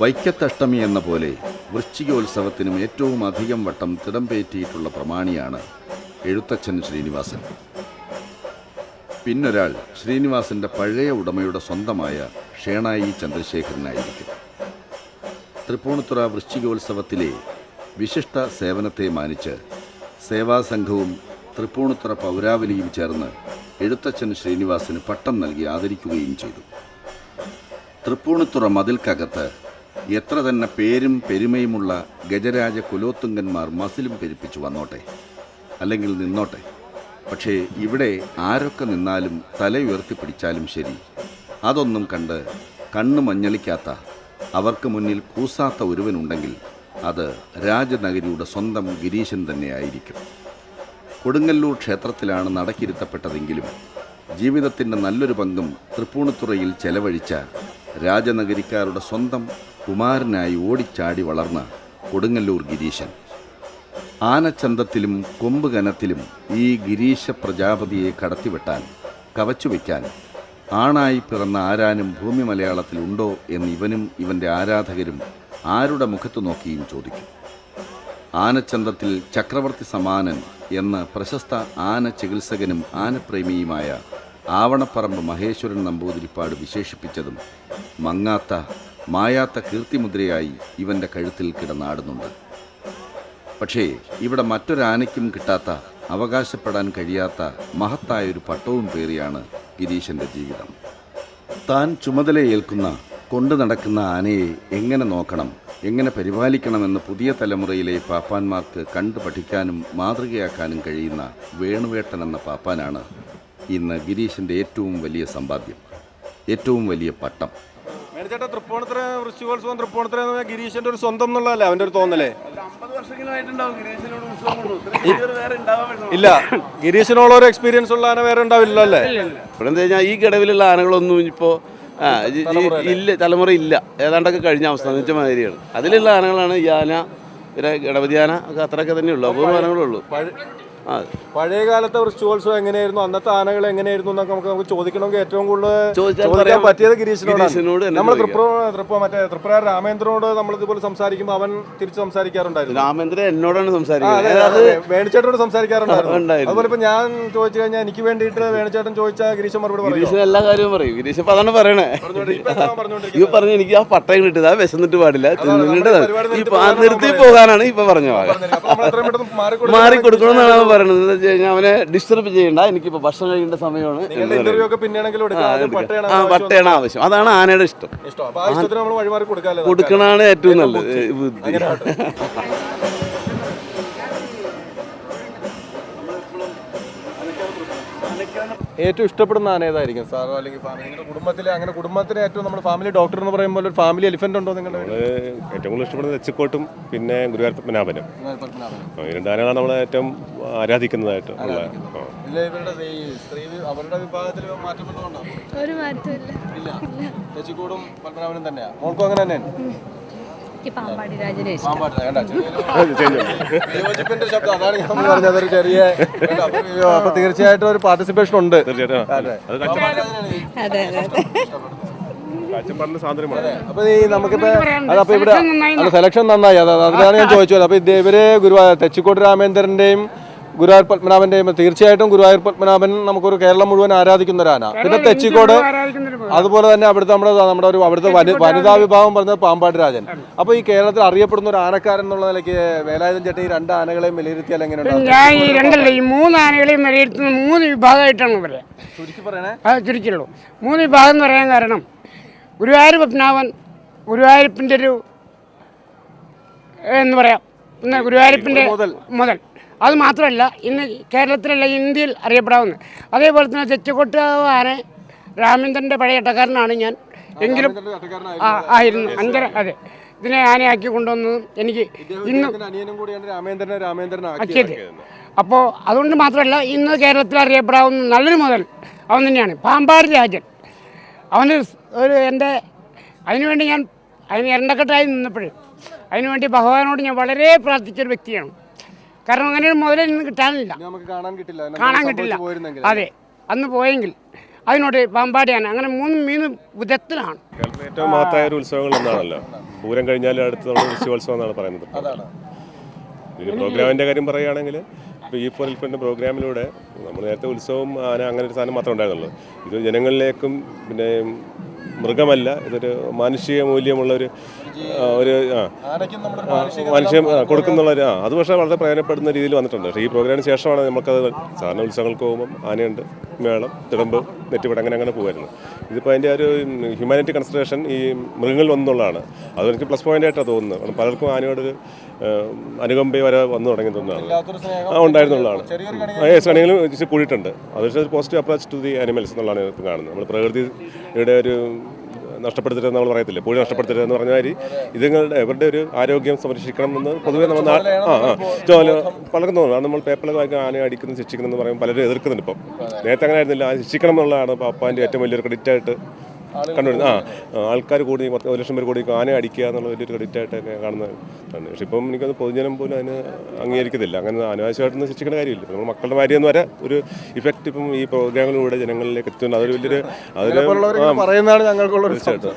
വൈക്കത്തഷ്ടമി എന്ന പോലെ വൃശ്ചികോത്സവത്തിനും ഏറ്റവും അധികം വട്ടം തിടംപേറ്റിയിട്ടുള്ള പ്രമാണിയാണ് എഴുത്തച്ഛൻ ശ്രീനിവാസൻ. പിന്നൊരാൾ ശ്രീനിവാസൻ്റെ പഴയ ഉടമയുടെ സ്വന്തമായ ഷേണായി ചന്ദ്രശേഖരനായിരിക്കും. തൃപ്പൂണിത്തുറ വൃശ്ചികോത്സവത്തിലെ വിശിഷ്ട സേവനത്തെ മാനിച്ച് സേവാസംഘവും തൃപ്പൂണിത്തുറ പൗരാവലിയും ചേർന്ന് എഴുത്തച്ഛൻ ശ്രീനിവാസന് പട്ടം നൽകി ആദരിക്കുകയും ചെയ്തു. തൃപ്പൂണിത്തുറ മതിൽക്കകത്ത് എത്ര തന്നെ പേരും പെരുമയുമുള്ള ഗജരാജ കുലോത്തുങ്കന്മാർ മസിലും പെരുപ്പിച്ചു വന്നോട്ടെ, അല്ലെങ്കിൽ നിന്നോട്ടെ, പക്ഷേ ഇവിടെ ആരൊക്കെ നിന്നാലും തലയുയർത്തിപ്പിടിച്ചാലും ശരി, അതൊന്നും കണ്ട് കണ്ണു മഞ്ഞളിക്കാത്ത, അവർക്ക് മുന്നിൽ കൂസാത്ത ഒരുവനുണ്ടെങ്കിൽ അത് രാജനഗരിയുടെ സ്വന്തം ഗിരീശൻ തന്നെയായിരിക്കും. കൊടുങ്ങല്ലൂർ ക്ഷേത്രത്തിലാണ് നടക്കിരുത്തപ്പെട്ടതെങ്കിലും ജീവിതത്തിൻ്റെ നല്ലൊരു പങ്കും തൃപ്പൂണിത്തുറയിൽ ചെലവഴിച്ച രാജനഗരിക്കാരുടെ സ്വന്തം കുമാരനായി ഓടിച്ചാടി വളർന്ന കൊടുങ്ങല്ലൂർ ഗിരീശൻ. ആനച്ചന്തത്തിലും കൊമ്പ് കനത്തിലും ഈ ഗിരീശ പ്രജാപതിയെ കടത്തിവെട്ടാൻ, കവച്ചുവെക്കാൻ ആണായി പിറന്ന ആരാനും ഭൂമി മലയാളത്തിലുണ്ടോ എന്ന് ഇവനും ഇവൻ്റെ ആരാധകരും ആരുടെ മുഖത്തു നോക്കിയും ചോദിക്കും. ആനച്ചന്തത്തിൽ ചക്രവർത്തി സമാനൻ എന്ന് പ്രശസ്ത ആന ചികിത്സകനും ആനപ്രേമിയുമായ ആവണപ്പറമ്പ് മഹേശ്വരൻ നമ്പൂതിരിപ്പാട് വിശേഷിപ്പിച്ചതും മങ്ങാത്ത മായാത്ത കീർത്തിമുദ്രയായി ഇവൻ്റെ കഴുത്തിൽ കിടന്നാടുന്നുണ്ട്. പക്ഷേ ഇവിടെ മറ്റൊരാനയ്ക്കും കിട്ടാത്ത, അവകാശപ്പെടാൻ കഴിയാത്ത മഹത്തായൊരു പട്ടവും പേറിയാണ് ഗിരീശൻ്റെ ജീവിതം. താൻ ചുമതലയേൽക്കുന്ന, കൊണ്ടു നടക്കുന്ന ആനയെ എങ്ങനെ നോക്കണം, എങ്ങനെ പരിപാലിക്കണമെന്ന് പുതിയ തലമുറയിലെ പാപ്പാന്മാർക്ക് കണ്ടു പഠിക്കാനും മാതൃകയാക്കാനും കഴിയുന്ന വേണുവേട്ടൻ എന്ന പാപ്പാനാണ് ഇന്ന് ഗിരീശൻ്റെ ഏറ്റവും വലിയ സമ്പാദ്യം, ഏറ്റവും വലിയ പട്ടം. ചേട്ടാ, തൃപ്പൂണിത്തുറ വൃശ്ചികോത്സവം തൃപ്പൂണിത്തുറ ഗിരീശന്റെ ഒരു സ്വന്തം എന്നുള്ളതല്ലേ അവന്റെ ഒരു തോന്നലേ? ഇല്ല, ഗിരീശനോളം ഒരു എക്സ്പീരിയൻസ് ഉള്ള ആന വേറെ ഉണ്ടാവില്ലല്ലോ അല്ലേ? ഇവിടെ എന്താ കഴിഞ്ഞാൽ ഈ കിടവിലുള്ള ആനകളൊന്നും ഇപ്പോൾ ഇല്ല, തലമുറ ഇല്ല, ഏതാണ്ടൊക്കെ കഴിഞ്ഞ അവസ്ഥ എന്ന് വെച്ച മാതിരിയാണ്. അതിലുള്ള ആനകളാണ് ഈ ആന, പിന്നെ ഗണപതി ആന ഒക്കെ അത്രയൊക്കെ തന്നെ ഉള്ളൂ, അപൂർവ ആനകളുള്ളൂ. പഴയ കാലത്തെ വൃശ്ചികോത്സവം എങ്ങനെയായിരുന്നു, അന്നത്തെ ആനകൾ എങ്ങനെയായിരുന്നു എന്നൊക്കെ നമുക്ക് ചോദിക്കണമെങ്കിൽ ഏറ്റവും കൂടുതൽ ചോദിക്കാൻ പറ്റിയത് ഗിരീശനോട്. നമ്മൾ ത്രിപുര രാമേന്ദ്രനോട് നമ്മൾ ഇതുപോലെ സംസാരിക്കുമ്പോൾ അവൻ തിരിച്ച് സംസാരിക്കാറുണ്ടായിരുന്നു. രാമേന്ദ്രൻ എന്നോടാണ് സംസാരിക്കുന്നത്, വേണിച്ചേട്ടനോട് സംസാരിക്കാറുണ്ടായിരുന്നു. അതുപോലെ ഇപ്പൊ ഞാൻ ചോദിച്ചു കഴിഞ്ഞാൽ എനിക്ക് വേണ്ടിയിട്ട് വേണിച്ചേട്ടൻ ചോദിച്ചാൽ ഗിരീശൻ മറുപടി പറയും. ഗിരീശൻ എല്ലാ കാര്യവും പറയും. ഗിരീശൻ ഇപ്പൊ അതാണ് പറയണേ. ഈ പറഞ്ഞു എനിക്ക് ആ പട്ടയം കിട്ടിയത്, ആ വിശന്നിട്ട് പാടില്ല, നിർത്തി പോകാനാണ് ഇപ്പൊ പറഞ്ഞു. മാറിക്കൊടുക്കണമെന്നാണ് പറയുന്നത്. എന്താ വെച്ച് കഴിഞ്ഞാൽ അവനെ ഡിസ്റ്റർബ് ചെയ്യണ്ട, എനിക്കിപ്പോ ഭക്ഷണം കഴിക്കേണ്ട സമയമാണ്, പട്ടയാണ് ആവശ്യം. അതാണ് ആനയുടെ ഇഷ്ടം, കൊടുക്കണാണ് ഏറ്റവും നല്ലത് ബുദ്ധി. ഏറ്റവും ഇഷ്ടപ്പെടുന്ന ആന ഏതായിരിക്കും സാർ? അല്ലെങ്കിൽ നിങ്ങളുടെ കുടുംബത്തിലെ, അങ്ങനെ കുടുംബത്തിന് ഏറ്റവും നമ്മുടെ ഫാമിലി ഡോക്ടർ എന്ന് പറയുമ്പോൾ ഒരു ഫാമിലി എലിഫന്റ് ഉണ്ടോ നിങ്ങളുടെ? ഏറ്റവും കൂടുതൽ ഇഷ്ടപ്പെടുന്നത് തെച്ചിക്കോട്ടും പിന്നെ ഗുരുവായൂർ പത്മനാഭനും. ഈ രണ്ട് ആനകളാണ് നമ്മൾ ഏറ്റവും ആരാധിക്കുന്നതായിട്ട് ഉള്ളത്. അവരുടെ വിഭാഗത്തിൽ മാറ്റപ്പെട്ടതുകൊണ്ടോ? ഒരു മാറ്റമില്ല, തെച്ചിക്കോടും പത്മനാഭനും തന്നെയാണ്. മോൾക്കും അങ്ങനെ തന്നെയാണ്. അപ്പൊ തീർച്ചയായിട്ടും ഒരു പാർട്ടിസിപ്പേഷൻ ഉണ്ട്. അപ്പൊ ഈ നമുക്കിപ്പോ അതപ്പോ ഇവിടെ സെലക്ഷൻ നന്നായി, അതിലാണ് ഞാൻ ചോദിച്ചത്. അപ്പൊ ഇവര് തെച്ചിക്കോട് രാമേന്ദ്രന്റെയും ഗുരുവായൂർ പത്മനാഭന്റെയും, തീർച്ചയായിട്ടും ഗുരുവായൂർ പത്മനാഭൻ നമുക്കൊരു കേരളം മുഴുവൻ ആരാധിക്കുന്ന ഒരു ആന. പിന്നെ തെച്ചിക്കോട്, അതുപോലെ തന്നെ അവിടുത്തെ നമ്മുടെ ഒരു അവിടുത്തെ വനിതാ വിഭാഗം പറഞ്ഞത് പാമ്പാടി രാജൻ. അപ്പൊ ഈ കേരളത്തിൽ അറിയപ്പെടുന്ന ഒരു ആനക്കാരൻ എന്നുള്ള നിലയ്ക്ക് വേലായുധൻ ചേട്ടൻ ഈ രണ്ട് ആനകളെയും വിലയിരുത്തിയാൽ എങ്ങനെയുണ്ടാവും? ഞാൻ ഈ രണ്ടല്ല, ഈ മൂന്ന് ആനകളെയും വിലയിരുത്തുന്ന മൂന്ന് വിഭാഗമായിട്ടാണ് പറയാം. ചുരുക്കി പറയണേ? ചുരുക്കിയുള്ളൂ. മൂന്ന് വിഭാഗം എന്ന് പറയാൻ കാരണം, ഗുരുവായൂർ പത്മനാഭൻ ഗുരുവായൂരപ്പിൻ്റെ ഒരു എന്ന് പറയാം, പിന്നെ ഗുരുവായൂരപ്പിൻ്റെ മുതൽ. അത് മാത്രമല്ല ഇന്ന് കേരളത്തിലല്ല ഇന്ത്യയിൽ അറിയപ്പെടാവുന്നത്. അതേപോലെ തന്നെ തെച്ചിക്കോട്ട് ആന രാമേന്ദ്രൻ്റെ പഴയ ഇട്ടക്കാരനാണ് ഞാൻ, എങ്കിലും ആയിരുന്നു അഞ്ചര. അതെ, ഇതിനെ ആനയാക്കി കൊണ്ടുവന്നതും എനിക്ക് ഇന്നും ആക്കിയത്. അപ്പോൾ അതുകൊണ്ട് മാത്രമല്ല ഇന്ന് കേരളത്തിൽ അറിയപ്പെടാവുന്ന നല്ലൊരു മുതൽ അവൻ തന്നെയാണ് പാമ്പാടി രാജൻ. അവന് ഒരു എൻ്റെ അതിനുവേണ്ടി ഞാൻ എണ്ണക്കെട്ടായി നിന്നപ്പോഴും അതിനുവേണ്ടി ഭഗവാനോട് ഞാൻ വളരെ പ്രാർത്ഥിച്ചൊരു വ്യക്തിയാണ്. കാരണം അങ്ങനെ ഒരു മുതലിൽ നിന്ന് കിട്ടാനില്ല, കാണാൻ കിട്ടില്ല. അതെ, അന്ന് പോയെങ്കിൽ അതിനോട് പാമ്പാടിയാണ്. അങ്ങനെ മൂന്ന് വിധത്തിലാണ്. ഏറ്റവും മഹത്തായ ഒരു ഉത്സവങ്ങൾ ഒന്നാണല്ലോ. പൂരം കഴിഞ്ഞാൽ അടുത്ത് നമ്മൾ വൃശ്ചികോത്സവം എന്നാണ് പറയുന്നത്. ഈ പ്രോഗ്രാമിൻ്റെ കാര്യം പറയുകയാണെങ്കിൽ ഇപ്പോൾ ഈ ഫോറിൽഫിൻ്റെ പ്രോഗ്രാമിലൂടെ നമ്മൾ നേരത്തെ ഉത്സവം ആന അങ്ങനെ ഒരു സാധനം മാത്രമേ ഉണ്ടായിരുന്നുള്ളൂ. ഇത് ജനങ്ങളിലേക്കും പിന്നെ മൃഗമല്ല, ഇതൊരു മാനുഷിക മൂല്യമുള്ള ഒരു മനുഷ്യം കൊടുക്കുന്നുള്ളൊരു അത് പക്ഷേ വളരെ പ്രയോജനപ്പെടുന്ന രീതിയിൽ വന്നിട്ടുണ്ട്. പക്ഷേ ഈ പ്രോഗ്രാമിന് ശേഷമാണ് നമുക്കത് സാധാരണ ഉത്സവങ്ങൾക്ക് പോകുമ്പം ആനയുണ്ട്, മേളം, തിടമ്പ്, നെറ്റിപ്പടം അങ്ങനെ പോകുമായിരുന്നു. ഇതിപ്പോൾ അതിൻ്റെ ഒരു ഹ്യൂമാനിറ്റി കൺസിഡറേഷൻ ഈ മൃഗങ്ങളിൽ വന്നുള്ളതാണ്. അത് എനിക്ക് പ്ലസ് പോയിൻ്റായിട്ടാണ് തോന്നുന്നത്. കാരണം പലർക്കും ആനയോടൊരു അനുകമ്പ വരെ വന്നു തുടങ്ങിയിട്ടുള്ളതാണ്. ഉണ്ടായിരുന്നുള്ളതാണ്. കണികളും ഇച്ചിരി കൂടിയിട്ടുണ്ട്. അത് പക്ഷേ ഒരു positive approach to the animals എന്നുള്ളതാണ് ഇത് കാണുന്നത്. നമ്മൾ പ്രകൃതിയുടെ ഒരു നഷ്ടപ്പെടുത്തരുതെന്ന് നമ്മൾ പറയത്തില്ലേ, പൂഴി നഷ്ടപ്പെടുത്തരുതെന്ന് പറഞ്ഞ മാതിരി ഇവരുടെ ഒരു ആരോഗ്യം സംരക്ഷിക്കണം എന്ന് പൊതുവേ നമ്മൾ പലർക്കും തോന്നുന്നു. നമ്മൾ പേപ്പറിലൊക്കെ വായിക്കാൻ ആനയെ അടിക്കുന്നു ശിക്ഷിക്കണം എന്ന് പറയുമ്പോൾ പലരും എതിർക്കുന്നുണ്ട്. ഇപ്പം നേരത്തെ അങ്ങനെ ആയിരുന്നില്ല. ആ ശിക്ഷിക്കണം എന്നുള്ളതാണ് പാപ്പാൻ്റെ ഏറ്റവും വലിയൊരു ക്രെഡിറ്റായിട്ട് കണ്ടുവരുന്നത്. ആൾക്കാർ കൂടി 1 ലക്ഷം പേര് കൂടി ആനയെ അടിക്കുക എന്നുള്ള വലിയൊരു ക്രെഡിറ്റായിട്ടൊക്കെ കാണുന്നത്. പക്ഷേ ഇപ്പം എനിക്കത് പൊതുജനം പോലും അതിന് അംഗീകരിക്കത്തില്ല. അങ്ങനെ അനാവശ്യമായിട്ടൊന്നും ശിക്ഷിക്കേണ്ട കാര്യമില്ല. നമ്മൾ മക്കളുടെ ഭാര്യയെന്ന് വരെ ഒരു ഇഫക്റ്റ് ഇപ്പം ഈ പ്രോഗ്രാമിലൂടെ ജനങ്ങളിലേക്ക് എത്തുന്നുണ്ട്. അതൊരു വലിയൊരു അതിന് പറയുന്നതാണ് ഞങ്ങൾക്കുള്ള തീർച്ചയായിട്ടും